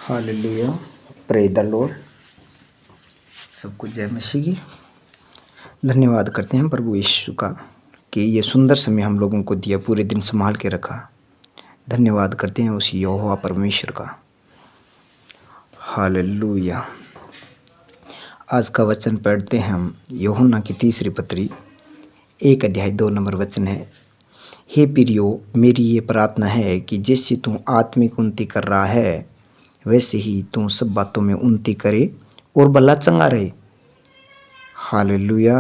Hallelujah. Praise the Lord. सबको जय मसीह की। धन्यवाद करते हैं प्रभु यीशु का कि ये सुंदर समय हम लोगों को दिया, पूरे दिन संभाल के रखा। धन्यवाद करते हैं उस यहोवा परमेश्वर का। हालेलुया। आज का वचन पढ़ते हैं हम यूहन्ना की तीसरी पत्री 1 अध्याय 2 नंबर वचन है। हे प्रियो, मेरी ये प्रार्थना है कि जैसे तू आत्मिक उन्नति कर रहा है वैसे ही तू सब बातों में उन्नति करे और भला चंगा रहे। हालेलुया।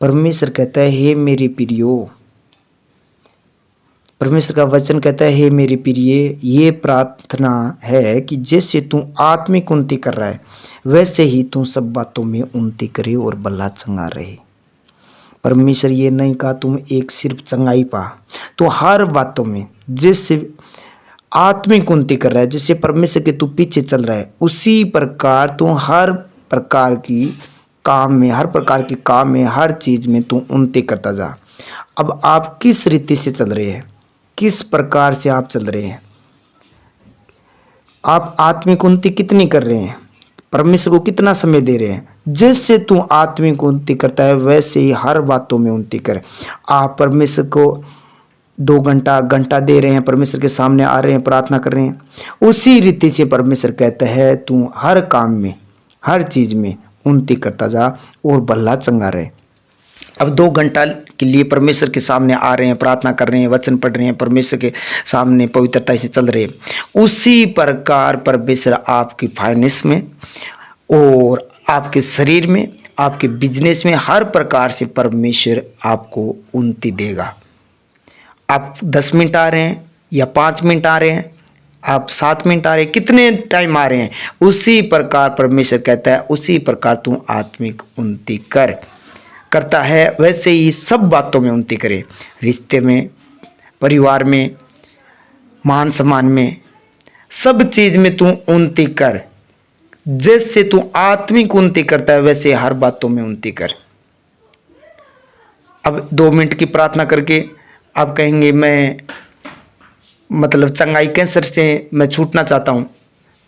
परमेश्वर कहता है हे मेरे प्रियो, परमेश्वर का वचन कहता है हे मेरे प्रिय, ये प्रार्थना है कि जैसे तू आत्मिक उन्नति कर रहा है वैसे ही तू सब बातों में उन्नति करे और भला चंगा रहे। परमेश्वर ये नहीं कहा तुम एक सिर्फ चंगाई पा, तो हर बातों में जैसे आत्मिक उन्नति कर रहा है, जैसे परमेश्वर के तू पीछे चल रहा है, उसी प्रकार तू हर प्रकार की काम में, हर प्रकार के काम में, हर चीज में तू उन्नति करता जा। अब आप किस रीति से चल रहे हैं, किस प्रकार से आप चल रहे हैं, आप आत्मिक उन्नति कितनी कर रहे हैं, परमेश्वर को कितना समय दे रहे हैं। जैसे तू आत्मिक उन्नति करता है वैसे ही हर बातों में उन्नति कर। आप परमेश्वर को 2 घंटा दे रहे हैं, परमेश्वर के सामने आ रहे हैं, प्रार्थना कर रहे हैं, उसी रीति से परमेश्वर कहता है तू हर काम में, हर चीज में उन्नति करता जा और भला चंगा रहे। अब 2 घंटा के लिए परमेश्वर के सामने आ रहे हैं, प्रार्थना कर रहे हैं, वचन पढ़ रहे हैं, परमेश्वर के सामने पवित्रता से चल रहे हैं, उसी प्रकार परमेश्वर आपकी फाइनेंस में और आपके शरीर में, आपके बिजनेस में, हर प्रकार से परमेश्वर आपको उन्नति देगा। आप 10 मिनट आ रहे हैं या 5 मिनट आ रहे हैं, आप 7 मिनट आ रहे हैं, कितने टाइम आ रहे हैं, उसी प्रकार परमेश्वर कहता है उसी प्रकार तू आत्मिक उन्नति करता है वैसे ही सब बातों में उन्नति करे। रिश्ते में, परिवार में, मान सम्मान में, सब चीज में तू उन्नति कर। जैसे तू आत्मिक उन्नति करता है वैसे हर बातों में उन्नति कर। अब 2 मिनट की प्रार्थना करके आप कहेंगे मैं मतलब चंगाई कैंसर से मैं छूटना चाहता हूं,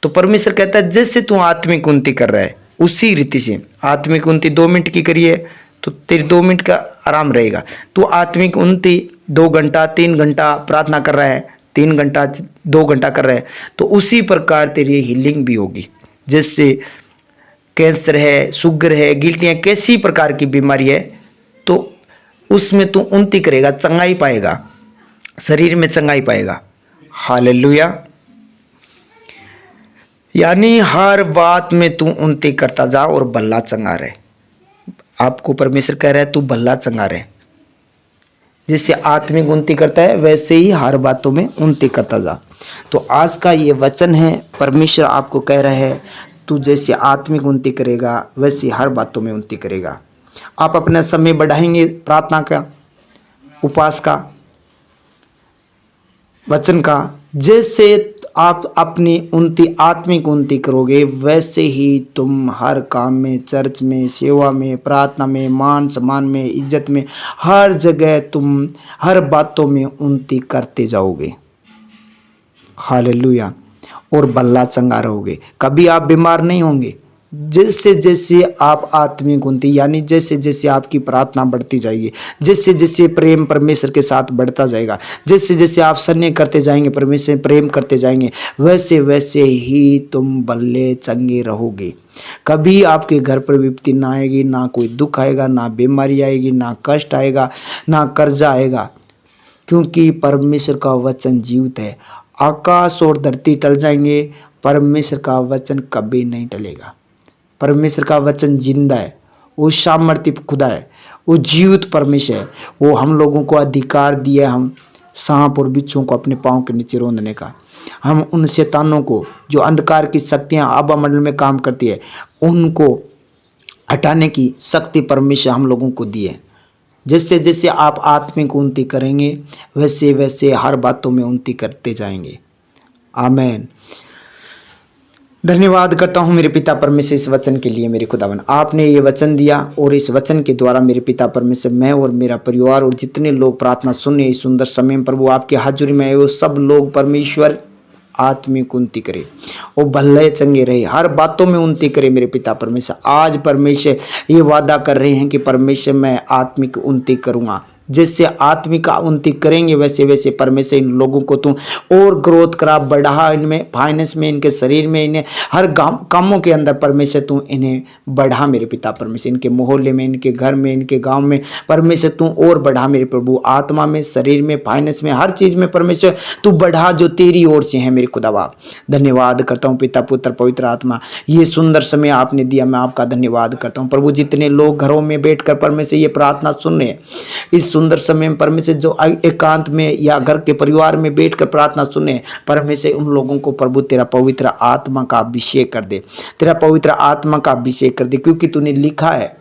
तो परमेश्वर कहता है जैसे तू आत्मिक उन्नति कर रहा है उसी रीति से आत्मिक उन्नति 2 मिनट की करिए तो तेरे 2 मिनट का आराम रहेगा। तू आत्मिक उन्नति 2 घंटा 3 घंटा प्रार्थना कर रहा है, 3 घंटा 2 घंटा कर रहा है, तो उसी प्रकार तेरी हीलिंग भी होगी। जैसे कैंसर है, शुगर है, गिल्टियाँ, कैसी प्रकार की बीमारी है, तो उसमें तू उन्नति करेगा, चंगाई पाएगा, शरीर में चंगाई पाएगा। हालेलुया। यानी हर बात में तू उन्नति करता जा और भला चंगा रहे। आपको परमेश्वर कह रहा है तू भला चंगा रहे। जैसे आत्मिक उन्नति करता है वैसे ही हर बातों में उन्नति करता जा। तो आज का ये वचन है, परमेश्वर आपको कह रहा है तू जैसे आत्मिक उन्नति करेगा वैसे हर बातों में उन्नति करेगा। आप अपना समय बढ़ाएंगे प्रार्थना का, उपवास का, वचन का। जैसे आप अपनी उन्नति, आत्मिक उन्नति करोगे वैसे ही तुम हर काम में, चर्च में, सेवा में, प्रार्थना में, मान सम्मान में, इज्जत में, हर जगह तुम हर बातों में उन्नति करते जाओगे। हालेलुया। और भला चंगा रहोगे, कभी आप बीमार नहीं होंगे। जैसे जैसे आप आत्मिक उन्नति, यानी जैसे जैसे आपकी प्रार्थना बढ़ती जाएगी, जैसे जैसे प्रेम परमेश्वर के साथ बढ़ता जाएगा, जैसे जैसे आप सन्य करते जाएंगे, परमेश्वर से प्रेम करते जाएंगे, वैसे वैसे ही तुम भले चंगे रहोगे। कभी आपके घर पर विपत्ति ना आएगी, ना कोई दुख आएगा, ना बीमारी आएगी, ना कष्ट आएगा, ना कर्जा आएगा, क्योंकि परमेश्वर का वचन जीवित है। आकाश और धरती टल जाएंगे, परमेश्वर का वचन कभी नहीं टलेगा। परमेश्वर का वचन जिंदा है, वो सामर्थ्य खुदा है, वो जीवित परमेश्वर है। वो हम लोगों को अधिकार दिया, हम सांप और बिच्छुओं को अपने पांव के नीचे रौंदने का। हम उन शैतानों को, जो अंधकार की शक्तियां आबा मंडल में काम करती है, उनको हटाने की शक्ति परमेश्वर हम लोगों को दी है। जैसे जैसे आप आत्मिक उन्नति करेंगे वैसे वैसे हर बातों में उन्नति करते जाएंगे। आमीन। धन्यवाद करता हूँ मेरे पिता परमेश्वर इस वचन के लिए। मेरे खुदावन, आपने ये वचन दिया और इस वचन के द्वारा मेरे पिता परमेश्वर, मैं और मेरा परिवार और जितने लोग प्रार्थना सुने इस सुंदर समय में प्रभु आपके हाजुरी में आए, वो सब लोग परमेश्वर आत्मिक उन्नति करे वो भले चंगे रहे, हर बातों में उन्नति करे मेरे पिता परमेश्वर। आज परमेश्वर ये वादा कर रहे हैं कि परमेश्वर मैं आत्मिक उन्नति करूँगा। जिससे आत्मिक उन्नति करेंगे वैसे वैसे परमेश्वर इन लोगों को तू और ग्रोथ करा, बढ़ा, इनमें फाइनेंस में, इनके शरीर में, इन्हें हर कामों के अंदर परमेश्वर तू इन्हें बढ़ा मेरे पिता परमेश्वर। इनके मोहल्ले में, इनके घर में, इनके गांव में परमेश्वर तू और बढ़ा मेरे प्रभु। आत्मा में, शरीर में, फाइनेंस में, हर चीज में परमेश्वर तू बढ़ा जो तेरी ओर से है मेरे खुदा बाप। धन्यवाद करता हूँ पिता, पुत्र, पवित्र आत्मा, ये सुंदर समय आपने दिया, मैं आपका धन्यवाद करता हूँ प्रभु। जितने लोग घरों में बैठकर परमेश्वर ये प्रार्थना सुन रहे हैं, इस सुंदर समय में परमेश्वर जो एकांत में या घर के परिवार में बैठकर प्रार्थना सुने, परमेश्वर उन लोगों को प्रभु तेरा पवित्र आत्मा का अभिषेक कर दे, तेरा पवित्र आत्मा का अभिषेक कर दे। क्योंकि तूने लिखा है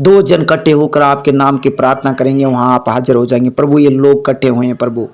2 जन इकट्ठे होकर आपके नाम की प्रार्थना करेंगे, वहां आप हाजिर हो जाएंगे। प्रभु ये लोग इकट्ठे हुए हैं प्रभु,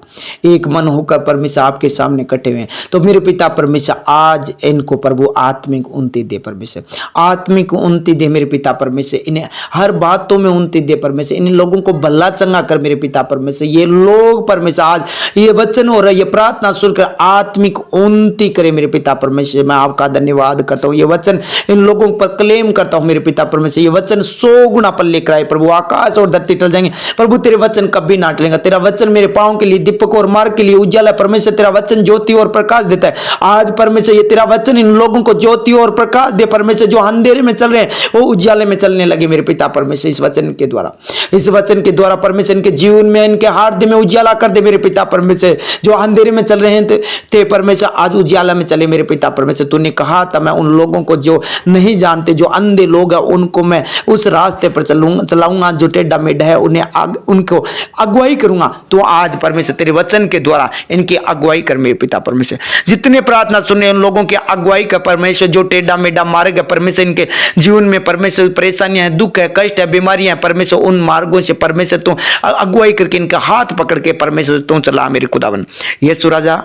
एक मन होकर परमेश्वर आपके सामने इकट्ठे हुए हैं। तो मेरे पिता परमेश्वर आज इनको प्रभु आत्मिक उन्नति दे परमेश्वर, आत्मिक उन्नति दे मेरे पिता परमेश्वर। इन्हें हर बातों में उन्नति दे परमेश्वर। इन लोगों को भला चंगा कर मेरे पिता परमेश्वर। ये लोग परमेश्वर आज ये वचन हो रहा है, ये प्रार्थना सुनकर आत्मिक उन्नति करे मेरे पिता परमेश्वर। मैं आपका धन्यवाद करता हूँ। ये वचन इन लोगों पर क्लेम करता हूँ मेरे पिता परमेश्वर। ये वचन 100 गुना पर लेकर आए प्रभु। आकाश और धरती टल जाएंगे प्रभु, तेरे वचन कभी ना टलेगा। तेरा वचन मेरे पांव के लिए दीपक और मार्ग के लिए उजाला परमेश्वर। तेरा वचन ज्योति और प्रकाश देता है। आज परमेश्वर ये तेरा वचन इन लोगों को ज्योति और प्रकाश दे परमेश्वर। जो अंधेरे में चल रहे हैं वो उजाले में चलने लगे मेरे पिता परमेश्वर। इस वचन के द्वारा, इस वचन के द्वारा परमेश्वर इनके जीवन में, इनके हाथ में उजाला कर दे मेरे पिता परमेश्वर। जो अंधेरे में चल रहे हैं ते परमेश्वर आज उजाला में चले मेरे पिता परमेश्वर। तूने कहा था मैं उन लोगों को जो नहीं जानते, जो अंधे लोग हैं, उनको मैं उस रास्ते पर चलाऊंगा जो टेढ़ा मेढ़ा है, उनको अगुवाई करूंगा। तो आज परमेश्वर तेरे वचन के द्वारा इनकी अगुवाई कर मेरे पिता परमेश्वर। जितने प्रार्थना सुने उन लोगों की अगुवाई कर परमेश्वर। जो टेढ़ा मेढ़ा मार्ग है परमेश्वर, इनके जीवन में परमेश्वर परेशानियां हैं, दुख है, कष्ट है, बीमारियां हैं परमेश्वर, उन मार्गों से परमेश्वर तू अगुवाई करके इनका हाथ पकड़ के परमेश्वर तू चला मेरे खुदावन। यीशु राजा,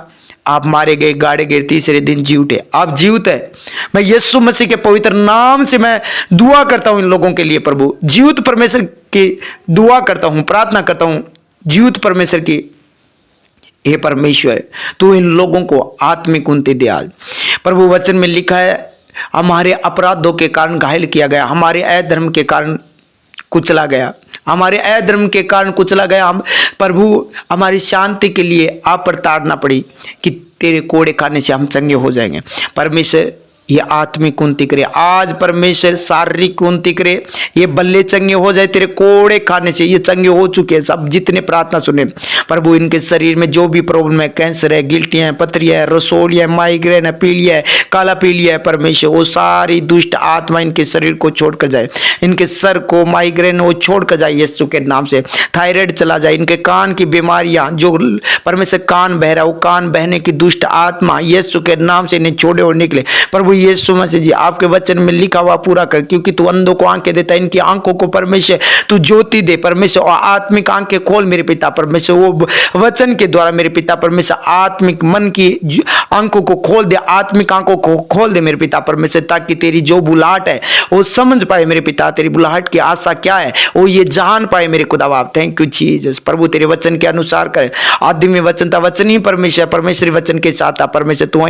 आप मारे गए, गाड़े गए, तीसरे दिन जी उठे, आप जीवित है। मैं यीशु मसीह के पवित्र नाम से मैं दुआ करता हूं इन लोगों के लिए प्रभु। जीवित परमेश्वर की दुआ करता हूं, प्रार्थना करता हूं जीवित परमेश्वर की। हे परमेश्वर, तू इन लोगों को आत्मिक उन्नति दे आज प्रभु। वचन में लिखा है हमारे अपराधों के कारण घायल किया गया, हमारे अधर्म के कारण कुचला गया, हमारे अधर्म के कारण कुचला गया। हम प्रभु हमारी शांति के लिए आप पर ताड़ना पड़ी कि तेरे कोड़े खाने से हम चंगे हो जाएंगे। परमेश्वर ये आत्मिक उन्नति करे आज परमेश्वर, शारीरिक उन्नति करे, ये बल्ले चंगे हो जाए तेरे कोड़े खाने से। ये चंगे हो चुके हैं सब जितने प्रार्थना सुने प्रभु। इनके शरीर में जो भी प्रॉब्लम है, कैंसर है, गिल्टियां है, पथरियां है, रसोलियां है, माइग्रेन है, पीलिया है, काला पीलिया है परमेश्वर, वो सारी दुष्ट आत्मा इनके शरीर को छोड़कर जाए। इनके सर को माइग्रेन वो छोड़कर जाए यीशु के नाम से। थायराइड चला जाए, इनके कान की बीमारियां जो परमेश्वर कान बह रहा है, वो कान बहने की दुष्ट आत्मा यीशु के नाम से इन्हें छोड़े और निकले प्रभु। यीशु मसीह जी, आपके वचन में लिखा हुआ पूरा कर, क्योंकि तू अंधों को आंखें देता है, इनकी आंखों को परमेश्वर तू ज्योति दे परमेश्वर, और आत्मिक आंखें खोल मेरे पिता परमेश्वर। वो वचन के द्वारा मेरे पिता परमेश्वर आत्मिक मन की आंखों को खोल दे, आत्मिक आंखों को खोल दे मेरे पिता परमेश्वर, ताकि तेरी जो बुलाहट है वो समझ पाए मेरे पिता। तेरी बुलाहट की आशा क्या है वो ये जान पाए मेरे खुदा बाप। थैंक यू जीसस प्रभु। तेरे वचन के अनुसार करे, आदि में वचन था, वचन ही परमेश्वर, परमेश्वरी वचन के साथ था परमेश्वर। तू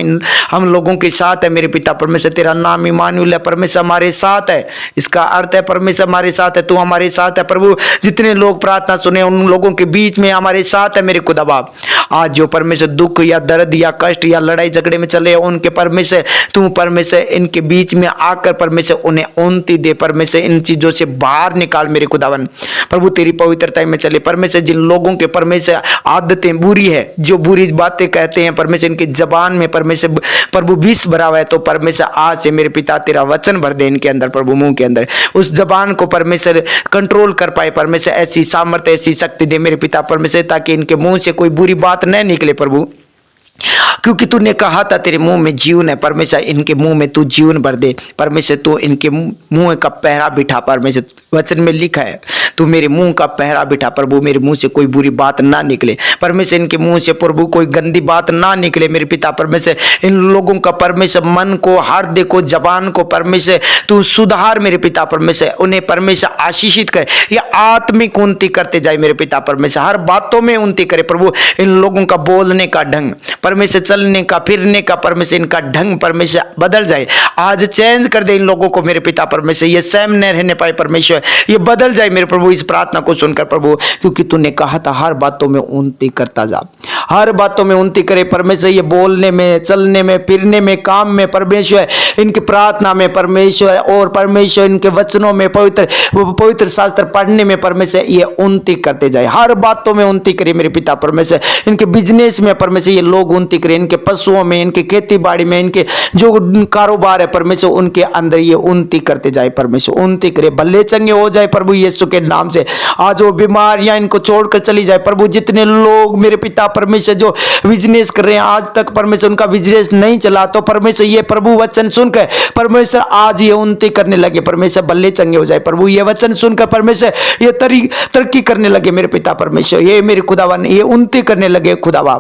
हम लोगों के साथ है मेरे पिता परमेश्वर। तेरा नाम इमानुएल है परमेश्वर, हमारे साथ है। इसका अर्थ है परमेश्वर हमारे साथ है, तू हमारे साथ है प्रभु। जितने लोग प्रार्थना सुने उन लोगों के बीच में हमारे साथ है मेरे खुदा बाप। आज जो परमेश्वर दुख या दर्द या कष्ट या लड़ाई झगड़े में चले उनके परमेश्वर तू परमेश्वर इनके बीच में आकर परमेश्वर उन्हें उन्नति दे परमेश्वर। इन चीजों से बाहर निकाल मेरे खुदावन प्रभु। तेरी पवित्रता में चले परमेश्वर। जिन लोगों के परमेश्वर आदतें बुरी है, जो बुरी बातें कहते हैं परमेश्वर, इनकी जबान में परमेश्वर प्रभु विष भरा हुआ है, तो परमेश्वर आज से मेरे पिता तेरा वचन भर दे इनके अंदर प्रभु, मुंह के अंदर उस जबान को परमेश्वर कंट्रोल कर पाए परमेश्वर। ऐसी सामर्थ्य, ऐसी शक्ति दे मेरे पिता परमेश्वर, ताकि इनके मुंह से कोई बुरी बात न निकले प्रभु। क्योंकि तूने कहा था तेरे मुंह में जीवन है परमेश्वर, इनके मुंह में तू जीवन भर दे परमेश्वर। तू इनके मुंह का पहरा बिठा परमेश्वर। वचन में लिखा है तू मेरे मुंह का पहरा बिठा प्रभु, मेरे मुंह से कोई बुरी बात ना निकले परमेश्वर। इनके मुंह से प्रभु कोई गंदी बात ना निकले मेरे पिता परमेश्वर। इन लोगों का परमेश्वर मन को, हृदय को, जबान को परमेश्वर तू सुधार मेरे पिता परमेश्वर। उन्हें परमेश्वर आशीषित करे, ये आत्मिक उन्नति करते जाए मेरे पिता परमेश्वर। हर बातों में उन्नति करे प्रभु। इन लोगों का बोलने का ढंग परमेश्वर चलने का फिरने का परमेश्वर इनका ढंग परमेश्वर बदल जाए, आज चेंज कर दे इन लोगों को मेरे पिता परमेश्वर, ये सेम न रहने पाए परमेश्वर, ये बदल जाए मेरे प्रभु इस प्रार्थना को सुनकर प्रभु, क्योंकि तूने कहा था हर बातों में उन्नति करता जा, हर बातों में उन्नति करे परमेश्वर, ये बोलने में, चलने में, फिरने में, काम में परमेश्वर, इनकी प्रार्थना में परमेश्वर, और परमेश्वर इनके वचनों में, पवित्र शास्त्र पढ़ने में परमेश्वर ये उन्नति करते जाए, हर बातों में उन्नति करे मेरे पिता परमेश्वर, इनके बिजनेस में परमेश्वर ये लोग उन्नति करे, इनके पशुओं में, इनके खेती बाड़ी में, इनके जो कारोबार है परमेश्वर उनके अंदर ये उन्नति करते जाए परमेश्वर, उन्नति करे, भले चंगे हो जाए प्रभु यीशु के नाम से, आज वो बीमारियां इनको छोड़कर चली जाए प्रभु, जितने लोग मेरे पिता परमेश्वर जो बिजनेस कर रहे हैं आज तक परमेश्वर उनका बिजनेस नहीं चला, तो परमेश्वर ये प्रभु वचन सुनकर परमेश्वर आज ये उन्नति करने लगे परमेश्वर, भले चंगे हो जाए प्रभु, ये वचन सुनकर परमेश्वर ये तरक्की करने लगे मेरे पिता परमेश्वर, ये मेरे खुदावन ये उन्नति करने लगे खुदावा।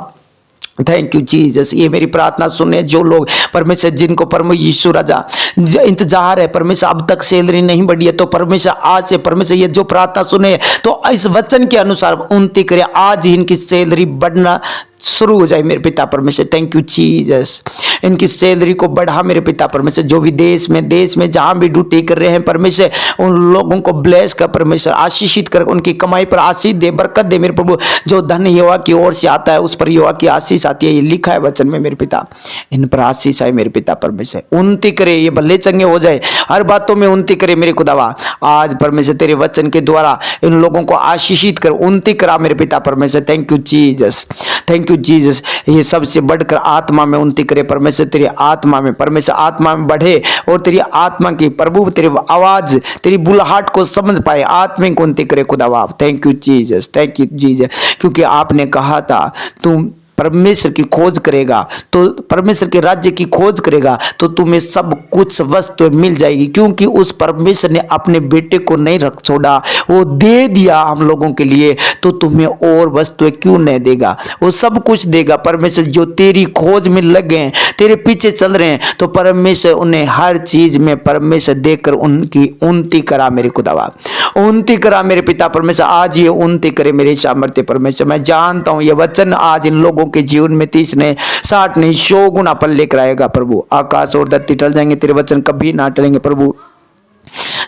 थैंक यू जीसस, ये मेरी प्रार्थना सुने जो लोग परमेश्वर, जिनको परमेश्वर यीशु राजा इंतजार है परमेश्वर, अब तक सैलरी नहीं बढ़ी है, तो परमेश्वर आज से परमेश्वर ये जो प्रार्थना सुने तो इस वचन के अनुसार उन्नति करे, आज ही इनकी सैलरी बढ़ना शुरू हो जाए मेरे पिता परमेश्वर। थैंक यू जीसस, इनकी सैलरी को बढ़ा मेरे पिता परमेश्वर, जो भी देश में जहां भी ड्यूटी कर रहे हैं परमेश्वर, उन लोगों को ब्लेस कर परमेश्वर, आशीषित कर, उनकी कमाई पर आशीष दे, बरकत दे मेरे प्रभु, जो धन यहोवा की ओर से आता है उस पर यहोवा की आशीष आती है, ये लिखा है वचन में मेरे पिता, इन पर आशीष आए मेरे पिता परमेश्वर, उन्नति करे, ये भले चंगे हो जाए, हर बातों में उन्नति करे मेरे खुदावा, आज परमेश्वर तेरे वचन के द्वारा इन लोगों को आशीषित कर, उन्नति करा मेरे पिता परमेश्वर। Thank you Jesus, thank you Jesus, ये सबसे बढ़कर आत्मा में उन्नति करे परमेश्वर, तेरी आत्मा में परमेश्वर, आत्मा में बढ़े और तेरी आत्मा की प्रभु तेरी आवाज, तेरी बुलाहट को समझ पाए, आत्मिक उन्नति करे खुदावा। Thank you Jesus, thank you Jesus, क्योंकि आपने कहा था तुम परमेश्वर की खोज करेगा, तो परमेश्वर के राज्य की खोज करेगा तो तुम्हें सब कुछ वस्तु मिल जाएगी, क्योंकि उस परमेश्वर ने अपने बेटे को नहीं रख छोड़ा, वो दे दिया हम लोगों के लिए, तो तुम्हें और वस्तुएं क्यों नहीं देगा, वो सब कुछ देगा परमेश्वर। जो तेरी खोज में लगे हैं, तेरे पीछे चल रहे हैं, तो परमेश्वर उन्हें हर चीज में परमेश्वर देकर उनकी उन्नति करा मेरे खुदावा, उन्नति करा मेरे पिता परमेश्वर, आज ये उन्नति करे मेरे सामर्थ्य परमेश्वर। मैं जानता हूं ये वचन आज इन लोगों के जीवन में 30 नहीं 60 नहीं 100 गुना पल लेकर आएगा प्रभु। आकाश और धरती टल जाएंगे, तेरे वचन कभी ना टलेंगे प्रभु।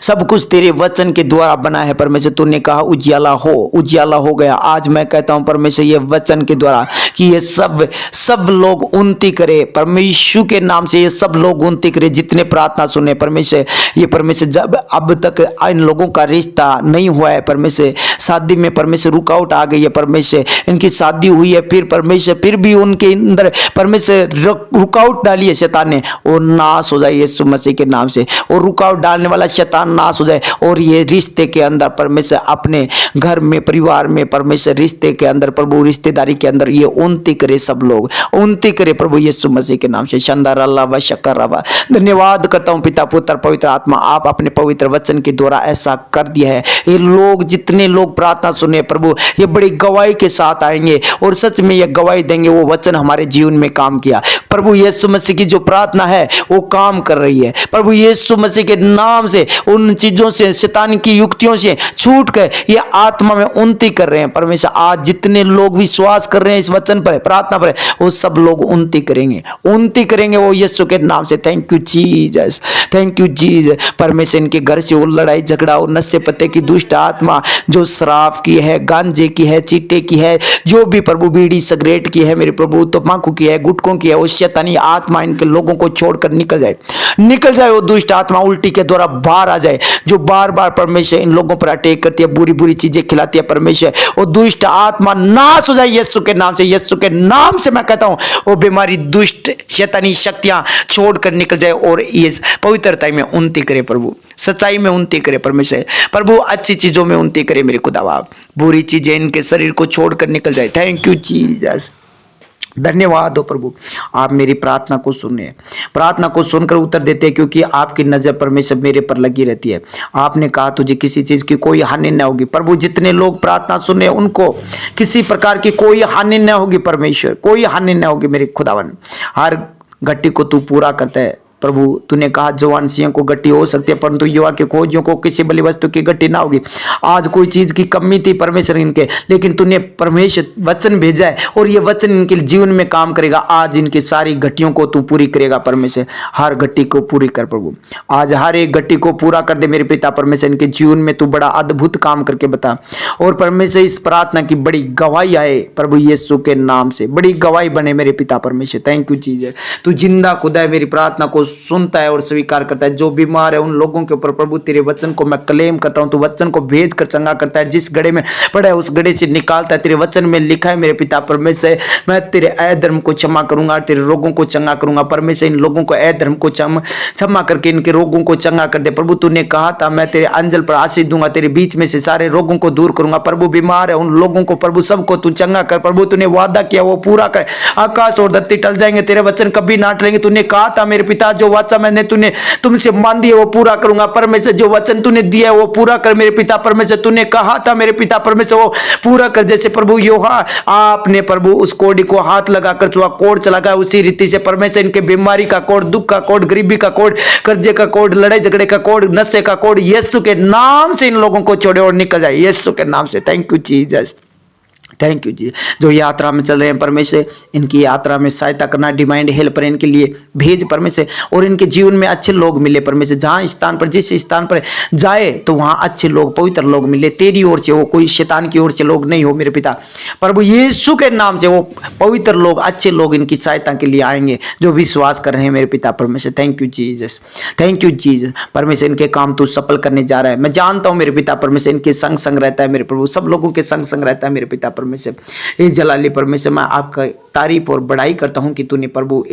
सब कुछ तेरे वचन के द्वारा बना है परमेश्वर, तूने कहा उजियाला हो, उजियाला हो गया। आज मैं कहता हूं परमेश्वर ये वचन के द्वारा कि ये सब लोग उन्नति करे परमेश्वर के नाम से, ये सब लोग उन्नति करे जितने प्रार्थना सुने परमेश्वर। ये परमेश्वर जब अब तक इन लोगों का रिश्ता नहीं हुआ है परमेश्वर, शादी में परमेश्वर रुकावट आ गई है परमेश्वर, इनकी शादी हुई है फिर परमेश्वर फिर भी उनके अंदर परमेश्वर रुकावट डाली है शैतान ने, और नाश हो जाए यीशु मसीह के नाम से, और रुकावट डालने वाला शैतान नाश हो जाए, और ये रिश्ते के अंदर परमेश्वर अपने घर में परिवार में परमेश्वर रिश्ते के अंदर प्रभु रिश्तेदारी के अंदर ये उन्नति करे, सब लोग उन्नति करे प्रभु यीशु मसीह के नाम से। शानदार अल्लाह व शक्कर रवा, धन्यवाद करता हूं पिता पुत्र पवित्र आत्मा, आप अपने पवित्र वचन के द्वारा ऐसा कर दिया है। ये लोग जितने लोग प्रार्थना सुने प्रभु ये बड़ी गवाही के साथ आएंगे और सच में ये गवाही देंगे वो वचन हमारे जीवन में काम किया। प्रभु यीशु मसीह की जो प्रार्थना है वो काम कर रही है प्रभु यीशु मसीह के नाम से, उन चीजों से शैतान की युक्तियों से छूट कर ये आत्मा में उन्नति कर रहे हैं परमेश्वर। आज जितने लोग विश्वास कर रहे हैं इस वचन पर प्रार्थना पर, वो सब लोग उन्नति करेंगे वो यीशु के नाम से। Thank you Jesus, thank you Jesus परमेश्वर। इनके घर से वो लड़ाई झगड़ा और नशे पत्ते की दुष्ट आत्मा जो शराब की है, गांजे की है, चिट्टे की है, जो भी प्रभु बीड़ी सिगरेट की है मेरे प्रभु, तंबाकू की है, गुटकों की है, वो शैतानी आत्मा इनके लोगों को छोड़कर निकल जाए वो दुष्ट आत्मा उल्टी के द्वारा बाहर आ जाए, जो बार बार परमेश्वर इन लोगों पर अटैक करती है, बुरी बुरी चीजें खिलाती है परमेश्वर, वो दुष्ट आत्मा नाश हो जाए यीशु के नाम से। यीशु के नाम से मैं कहता हूं वो बीमारी दुष्ट शैतानी शक्तियां छोड़कर निकल जाए और ये पवित्रता में उन्नति करे प्रभु, सच्चाई में उन्नति करे परमेश्वर प्रभु, अच्छी चीजों में उन्नति करे मेरे खुदावा, बुरी चीजें इनके शरीर को छोड़कर निकल जाए। थैंक यू जीसस, धन्यवाद हो प्रभु। आप मेरी प्रार्थना को सुने, प्रार्थना को सुनकर उत्तर देते हैं, क्योंकि आपकी नजर परमेश्वर मेरे पर लगी रहती है। आपने कहा तुझे किसी चीज की कोई हानि न होगी प्रभु। जितने लोग प्रार्थना सुने उनको किसी प्रकार की कोई हानि न होगी परमेश्वर, कोई हानि न होगी मेरे खुदावन। हर घटी को तू पूरा करता है प्रभु तूने कहा जवान सिंह को गट्टी हो सकती है परंतु युवा के खोजियों को किसी बली वस्तु की गट्टी ना होगी। आज कोई चीज की कमी थी परमेश्वर इनके, लेकिन तूने परमेश्वर वचन भेजा है और ये वचन इनके जीवन में काम करेगा। आज इनकी सारी घटियों को तू पूरी करेगा परमेश्वर, हर घटी को पूरी कर प्रभु। आज हर एक घटी को पूरा कर दे मेरे पिता परमेश्वर, इनके जीवन में तू बड़ा अद्भुत काम करके बता। और परमेश्वर इस प्रार्थना की बड़ी गवाही आए प्रभु यीशु के नाम से, बड़ी गवाही बने मेरे पिता परमेश्वर। थैंक यू जीसस, तू जिंदा खुदा है, मेरी प्रार्थना को सुनता है और स्वीकार करता है। जो बीमार है उन लोगों के ऊपर प्रभु तेरे वचन को मैं क्लेम करता हूं, तू वचन को भेज कर चंगा करता है। जिस गड़े में पड़ा है उस गड़े से निकालता है। तेरे वचन में लिखा है मेरे पिता परमेश्वर, मैं तेरे अधर्म को क्षमा करूंगा, तेरे रोगों को चंगा करूंगा। परमेश्वर इन लोगों को अधर्म को क्षमा करके इनके रोगों को चंगा कर दे प्रभु। तूने कहा था मैं तेरे अंजल पर आशीष दूंगा, तेरे बीच में से सारे रोगों को दूर करूंगा। प्रभु बीमार है उन लोगों को प्रभु सबको तू चंगा कर प्रभु। तूने वादा किया वो पूरा कर। आकाश और धरती टल जाएंगे, तेरे वचन कभी ना टलेंगे। तूने कहा था मेरे पिता जो वाचा मैंने तूने तुमसे मान दिया वो पूरा करूंगा। परमेश्वर जो वचन तूने दिया वो पूरा कर मेरे पिता परमेश्वर। तूने कहा था मेरे पिता परमेश्वर वो पूरा कर। जैसे प्रभु योहा आपने प्रभु उस कोड़ी को हाथ लगाकर चुहा कोड़ चला गया, उसी रीति से परमेश्वर इनके बीमारी का कोड़, दुख का कोड़, गरीबी का कोड़, कर्जे का कोड़, लड़ाई झगड़े का कोड़, नशे का कोड़ यीशु के नाम से इन लोगों को छोड़े और निकल जाए यीशु के नाम से। Thank you Jesus, thank you जी। जो यात्रा में चल रहे हैं परमेश्वर, इनकी यात्रा में सहायता करना, डिवाइन हेल्पर इनके लिए भेज परमेश्वर, और इनके जीवन में अच्छे लोग मिले परमेश्वर। जहां स्थान पर जिस स्थान पर जाए तो वहां अच्छे लोग, पवित्र लोग मिले तेरी ओर से, वो कोई शैतान की ओर से लोग नहीं हो मेरे पिता प्रभु यीशु के नाम से। वो पवित्र लोग, अच्छे लोग इनकी सहायता के लिए आएंगे जो विश्वास कर रहे हैं मेरे पिता परमेश्वर। Thank you Jesus, thank you Jesus. परमेश्वर इनके काम तू सफल करने जा रहा है। मैं जानता हूं मेरे पिता परमेश्वर इनके संग संग रहता है मेरे प्रभु, सब लोगों के संग संग रहता है मेरे पिता परमेश्वर। इस जलाली परमेश्वर मैं आपका तारीफ और बड़ाई करता हूं कि तूने प्रभु